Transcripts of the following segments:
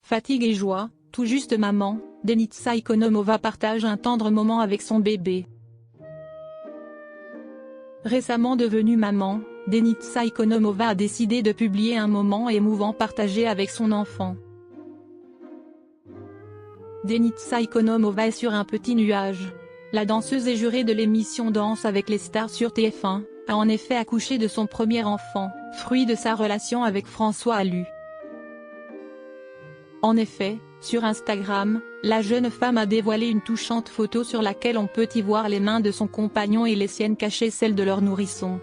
Fatigue et joie, tout juste maman, Denitsa Ikonomova partage un tendre moment avec son bébé. Récemment devenue maman, Denitsa Ikonomova a décidé de publier un moment émouvant partagé avec son enfant. Denitsa Ikonomova est sur un petit nuage. La danseuse et jurée de l'émission Danse avec les stars sur TF1, a en effet accouché de son premier enfant, fruit de sa relation avec François Allu. En effet, sur Instagram, la jeune femme a dévoilé une touchante photo sur laquelle on peut y voir les mains de son compagnon et les siennes cacher celles de leur nourrisson.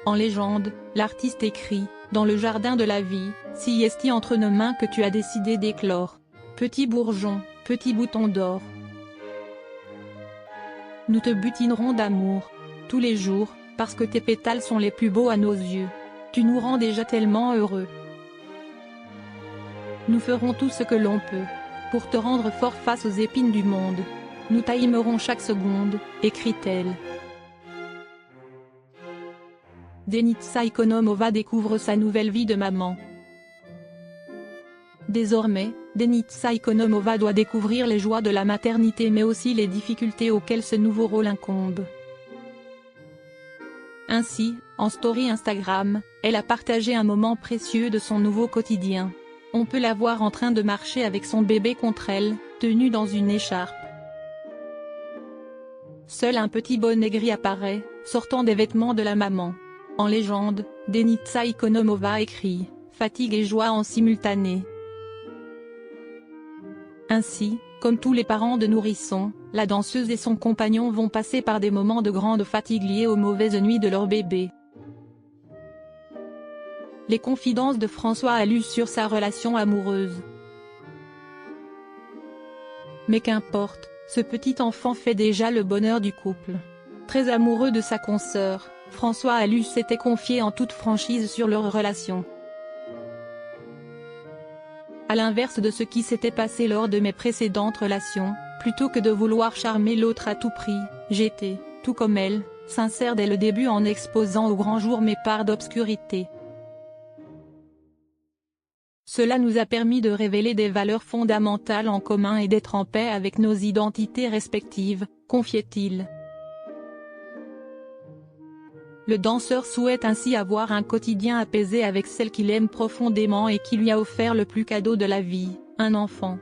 En légende, l'artiste écrit, dans le jardin de la vie, si est-il entre nos mains que tu as décidé d'éclore. Petit bourgeon, petit bouton d'or. Nous te butinerons d'amour, tous les jours, parce que tes pétales sont les plus beaux à nos yeux. Tu nous rends déjà tellement heureux. Nous ferons tout ce que l'on peut, pour te rendre fort face aux épines du monde. Nous t'aimerons chaque seconde, écrit-elle. Denitsa Ikonomova découvre sa nouvelle vie de maman. Désormais, Denitsa Ikonomova doit découvrir les joies de la maternité mais aussi les difficultés auxquelles ce nouveau rôle incombe. Ainsi, en story Instagram, elle a partagé un moment précieux de son nouveau quotidien. On peut la voir en train de marcher avec son bébé contre elle, tenue dans une écharpe. Seul un petit bonnet gris apparaît, sortant des vêtements de la maman. En légende, Denitsa Ikonomova écrit « Fatigue et joie en simultané ». Ainsi, comme tous les parents de nourrissons, la danseuse et son compagnon vont passer par des moments de grande fatigue liés aux mauvaises nuits de leur bébé. Les confidences de François Allu sur sa relation amoureuse. Mais qu'importe, ce petit enfant fait déjà le bonheur du couple. Très amoureux de sa consoeur, François Allu s'était confié en toute franchise sur leur relation. À l'inverse de ce qui s'était passé lors de mes précédentes relations, plutôt que de vouloir charmer l'autre à tout prix, j'étais, tout comme elle, sincère dès le début en exposant au grand jour mes parts d'obscurité. Cela nous a permis de révéler des valeurs fondamentales en commun et d'être en paix avec nos identités respectives, confiait-il. Le danseur souhaite ainsi avoir un quotidien apaisé avec celle qu'il aime profondément et qui lui a offert le plus cadeau de la vie, un enfant.